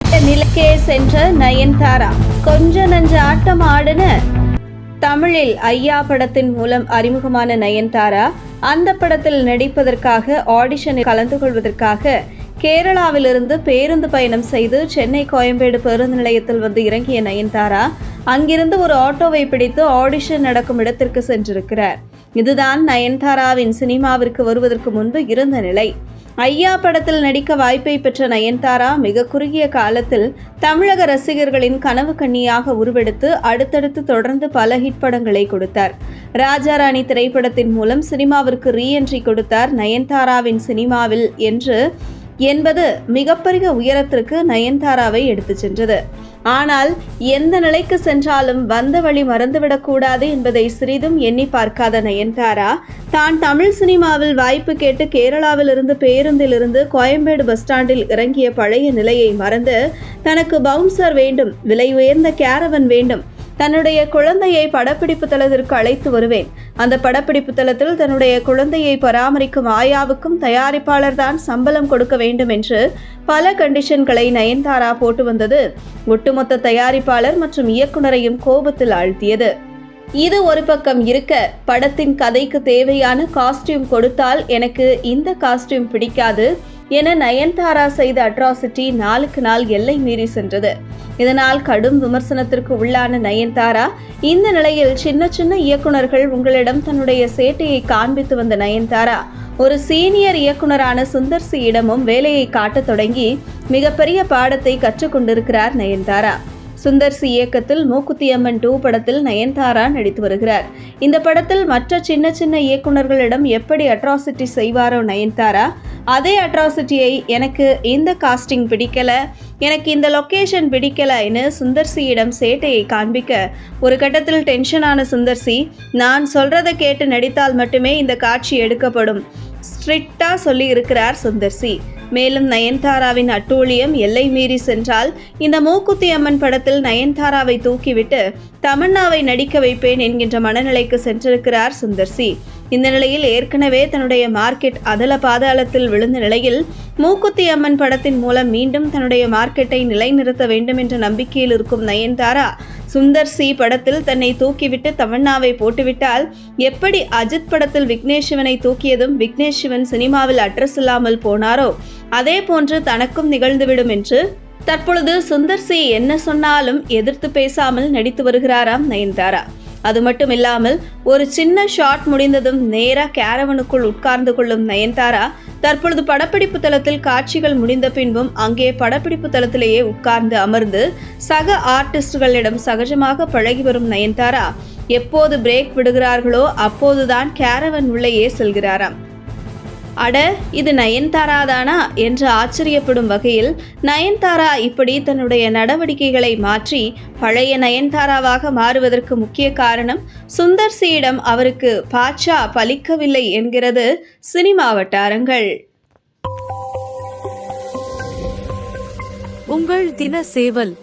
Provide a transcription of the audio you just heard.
நிலைக்கே சென்ற நயன்தாரா கொஞ்ச நஞ்ச ஆட்டம் ஆடுன. தமிழில் ஐயா படத்தின் மூலம் அறிமுகமான நயன்தாரா அந்த படத்தில் நடிப்பதற்காக ஆடிஷனில் கலந்து கொள்வதற்காக கேரளாவிலிருந்து பேருந்து பயணம் செய்து சென்னை கோயம்பேடு பேருந்து நிலையத்தில் வந்து இறங்கிய நயன்தாரா அங்கிருந்து ஒரு ஆட்டோவை பிடித்து ஆடிஷன் நடக்கும் இடத்திற்கு சென்றிருக்கிறார். இதுதான் நயன்தாராவின் சினிமாவிற்கு வருவதற்கு முன்பு இருந்த நிலை. ஐயா படத்தில் நடிக்க வாய்ப்பை பெற்ற நயன்தாரா மிக குறுகிய காலத்தில் தமிழக ரசிகர்களின் கனவு கன்னியாக உருவெடுத்து அடுத்தடுத்து தொடர்ந்து பல ஹிட் படங்களை கொடுத்தார். ராஜாராணி திரைப்படத்தின் மூலம் சினிமாவிற்கு ரீஎன்ட்ரி கொடுத்தார். நயன்தாராவின் சினிமாவில் என்பது மிகப்பெரிய உயரத்திற்கு நயன்தாராவை எடுத்துச் சென்றது. ஆனால் எந்த நிலைக்கு சென்றாலும் வந்த வழி மறந்துவிடக்கூடாது என்பதை சிறிதும் எண்ணி பார்க்காத நயன்தாரா தான் தமிழ் சினிமாவில் வாய்ப்பு கேட்டு கேரளாவிலிருந்து பேருந்திலிருந்து கோயம்பேடு பஸ் ஸ்டாண்டில் இறங்கிய பழைய நிலையை மறந்து தனக்கு பவுன்சர் வேண்டும், விலை உயர்ந்த கேரவன் வேண்டும், தன்னுடைய குழந்தையை படப்பிடிப்பு தளத்திற்கு அழைத்து வருவேன், அந்த படப்பிடிப்பு தளத்தில் தன்னுடைய குழந்தையை பராமரிக்கும் ஆயாவுக்கும் தயாரிப்பாளர் தான் சம்பளம் கொடுக்க வேண்டும் என்று பல கண்டிஷன்களை நயன்தாரா போட்டு வந்தது ஒட்டுமொத்த தயாரிப்பாளர் மற்றும் இயக்குனரையும் கோபத்தில் ஆழ்த்தியது. இது ஒரு பக்கம் இருக்க, படத்தின் கதைக்கு தேவையான காஸ்டியூம் கொடுத்தால் எனக்கு இந்த காஸ்டியூம் பிடிக்காது என நயன்தாரா செய்த அட்ராசிட்டி நாளுக்கு நாள் எல்லை மீறி சென்றது. இதனால் கடும் விமர்சனத்திற்கு உள்ளான நயன்தாரா இந்த நிலையில் சின்ன சின்ன இயக்குனர்கள் உங்களிடம் தன்னுடைய சேட்டையை காண்பித்து வந்த நயன்தாரா ஒரு சீனியர் இயக்குனரான சுந்தர் சியிடமும் வேலையை காட்டத் தொடங்கி மிகப்பெரிய பாடத்தை கற்றுக்கொண்டிருக்கிறார் நயன்தாரா. சுந்தர் சி இயக்கத்தில் மூக்குத்தி அம்மன் 2 படத்தில் நயன்தாரா நடித்து வருகிறார். இந்த படத்தில் மற்ற சின்ன சின்ன இயக்குனர்களிடம் எப்படி அட்ராசிட்டி செய்வாரோ நயன்தாரா, அதே அட்ராசிட்டியை எனக்கு இந்த காஸ்டிங் பிடிக்கல, எனக்கு இந்த லொகேஷன் பிடிக்கலன்னு சுந்தர் சியிடம் சேட்டையை காண்பிக்க ஒரு கட்டத்தில் டென்ஷனான சுந்தர் சி, நான் சொல்றதை கேட்டு நடித்தால் மட்டுமே இந்த காட்சி எடுக்கப்படும் ஸ்ட்ரிக்டா சொல்லி இருக்கிறார் சுந்தர் சி. மேலும் நயன்தாராவின் அட்டூழியம் எல்லை மீறி சென்றால் இந்த மூக்குத்தி அம்மன் படத்தில் நயன்தாராவை தூக்கிவிட்டு தமன்னாவை நடிக்க வைப்பேன் என்கின்ற மனநிலைக்கு சென்றிருக்கிறார் சுந்தர் சி. இந்த நிலையில் ஏற்கனவே தன்னுடைய மார்க்கெட் அதல பாதாளத்தில் விழுந்த நிலையில் மூக்குத்தி அம்மன் படத்தின் மூலம் மீண்டும் தன்னுடைய மார்க்கெட்டை நிலைநிறுத்த வேண்டும் என்ற நம்பிக்கையில் இருக்கும் நயன்தாரா சுந்தர் சி படத்தில் தன்னை தூக்கிவிட்டு தமன்னாவை போட்டுவிட்டால் எப்படி அஜித் படத்தில் விக்னேஷ் சிவனை தூக்கியதும் விக்னேஷ் சிவன் சினிமாவில் அட்ரஸ் இல்லாமல் போனாரோ அதே போன்று தனக்கும் நிகழ்ந்துவிடும் என்று தற்பொழுது சுந்தர் சி என்ன சொன்னாலும் எதிர்த்து பேசாமல் நடித்து வருகிறாராம் நயன்தாரா. அது மட்டும் இல்லாமல் ஒரு சின்ன ஷாட் முடிந்ததும் நேரா கேரவனுக்குள் உட்கார்ந்து கொள்ளும் நயன்தாரா தற்பொழுது படப்பிடிப்பு தளத்தில் காட்சிகள் முடிந்த பின்பும் அங்கே படப்பிடிப்பு தளத்திலேயே உட்கார்ந்து அமர்ந்து சக ஆர்டிஸ்டுகளிடம் சகஜமாக பழகி வரும் நயன்தாரா எப்போது பிரேக் விடுகிறார்களோ அப்போதுதான் கேரவன் உள்ளேயே செல்கிறாராம். அட, இது நயன்தாரா தானா என்று ஆச்சரியப்படும் வகையில் நயன்தாரா இப்படி தன்னுடைய நடவடிக்கைகளை மாற்றி பழைய நயன்தாராவாக மாறுவதற்கு முக்கிய காரணம் சுந்தர் சியிடம் அவருக்கு பாட்சா பலிக்கவில்லை என்கிறது சினிமா வட்டாரங்கள். உங்கள் தின சேவல்